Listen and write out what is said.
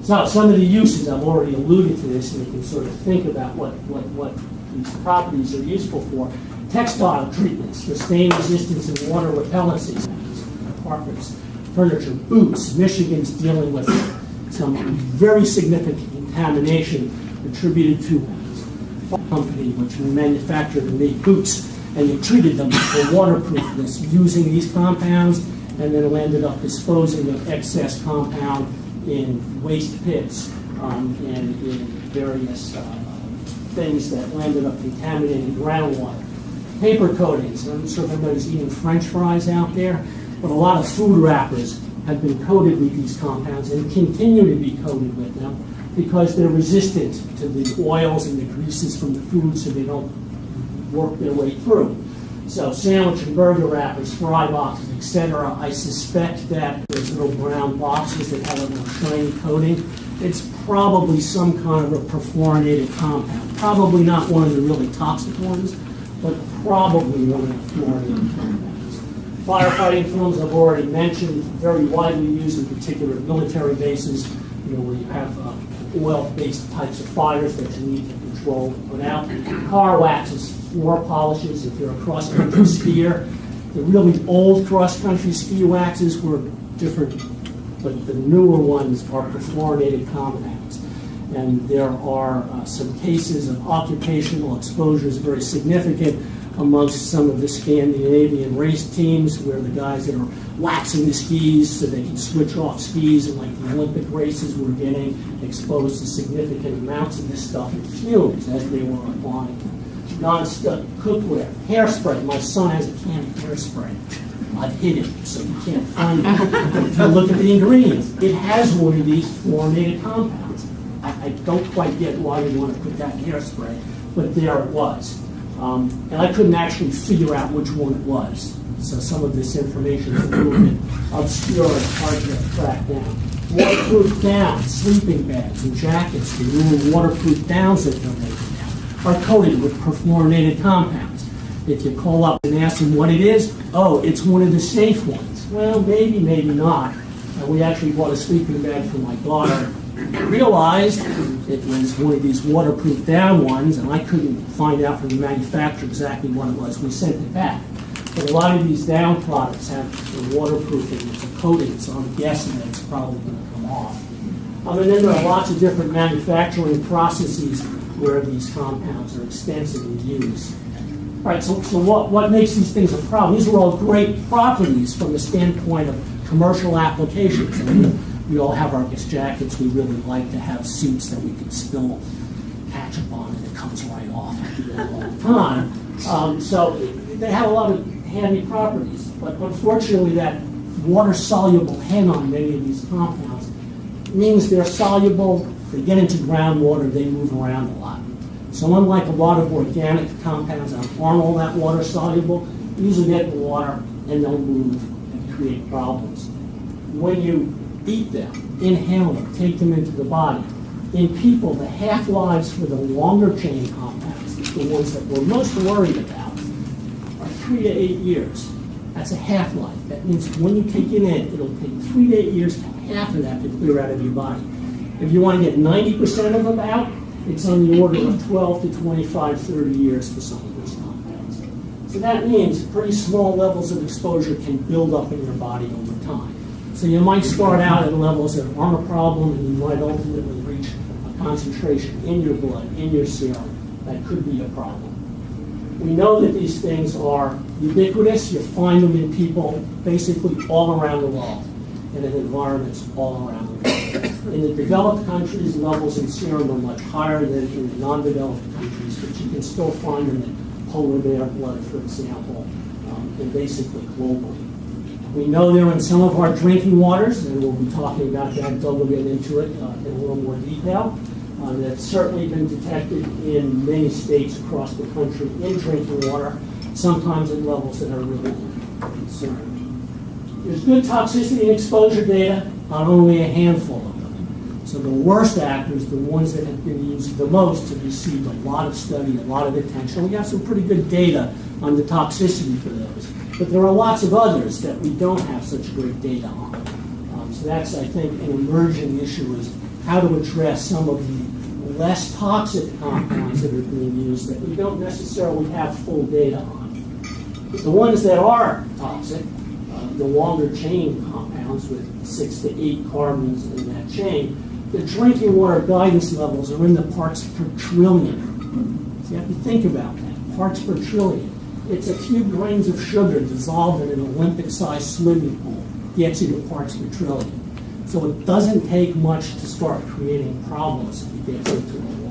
So some of the uses, I've already alluded to this, and you can sort of think about what these properties are useful for. Textile treatments for stain resistance and water repellency. Carpets, furniture, boots. Michigan's dealing with some very significant contamination attributed to a company which manufactured and made boots, and they treated them for waterproofness using these compounds, and then ended up disposing of excess compound in waste pits and in various things that ended up contaminating groundwater. Paper coatings. I'm not sure if anybody's eating French fries out there, but a lot of food wrappers have been coated with these compounds and continue to be coated with them because they're resistant to the oils and the greases from the food, so they don't work their way through. So sandwich and burger wrappers, fry boxes, etc. I suspect that those little brown boxes that have a little shiny coating, it's probably some kind of a perfluorinated compound. Probably not one of the really toxic ones, but probably one of the fluorinated compounds. Firefighting films I've already mentioned, very widely used in particular military bases, where you have oil-based types of fires that you need to control and put out. Car waxes, floor polishes, if you're a cross-country skier. The really old cross-country ski waxes were different, but the newer ones are perfluorinated compounds. And there are some cases of occupational exposures very significant amongst some of the Scandinavian race teams where the guys that are waxing the skis so they can switch off skis, and like the Olympic races were getting exposed to significant amounts of this stuff in fumes as they were applying non-stick cookware. Hairspray. My son has a can of hairspray. I've hid it so you can't find it. But if you look at the ingredients, it has one of these fluorinated compounds. I don't quite get why you want to put that in hairspray, but there it was. And I couldn't actually figure out which one it was. So some of this information is a little bit obscure and hard to track down. Waterproof gowns, sleeping bags, and jackets, the new waterproof downs that they're making now, are coated with perfluorinated compounds. If you call up and ask them what it is, oh, it's one of the safe ones. Well, maybe, maybe not. We actually bought a sleeping bag for my daughter. Realized it was one of these waterproof down ones, and I couldn't find out from the manufacturer exactly what it was. We sent it back. But a lot of these down products have the waterproofing, it's a coating, so I'm guessing that it's probably going to come off. And then there are lots of different manufacturing processes where these compounds are extensively used. All right, so what makes these things a problem? These are all great properties from the standpoint of commercial applications. I mean, we all have our jackets. We really like to have suits that we can spill ketchup on and it comes right off all the time. So they have a lot of handy properties. But unfortunately, that water-soluble hen on many of these compounds means they're soluble, they get into groundwater, they move around a lot. So unlike a lot of organic compounds that aren't all that water-soluble, usually get in the water and they'll move and create problems. When you eat them, inhale them, take them into the body. In people, the half-lives for the longer chain compounds, the ones that we're most worried about, are 3 to 8 years. That's a half-life. That means when you take it in, it'll take 3 to 8 years to half of that to clear out of your body. If you want to get 90% of them out, it's on the order of 12 to 25, 30 years for some of these compounds. So that means pretty small levels of exposure can build up in your body over time. So you might start out at levels that aren't a problem, and you might ultimately reach a concentration in your blood, in your serum, that could be a problem. We know that these things are ubiquitous. You find them in people basically all around the world, and in environments all around the world. In the developed countries, levels in serum are much higher than in the non-developed countries, but you can still find them in polar bear blood, for example, and basically globally. We know they're in some of our drinking waters, and we'll be talking about that. Doug will get into it in a little more detail. That's certainly been detected in many states across the country in drinking water, sometimes at levels that are really concerning. There's good toxicity and exposure data on only a handful of them. So the worst actors, the ones that have been used the most, have received a lot of study, a lot of attention. We have some pretty good data on the toxicity for those. But there are lots of others that we don't have such great data on. So that's, I think, an emerging issue is how to address some of the less toxic compounds that are being used that we don't necessarily have full data on. But the ones that are toxic, the longer chain compounds with 6 to 8 carbons in that chain, the drinking water guidance levels are in the parts per trillion. So you have to think about that, parts per trillion. It's a few grains of sugar dissolved in an Olympic-sized swimming pool gets you to parts per trillion. So it doesn't take much to start creating problems if you get into a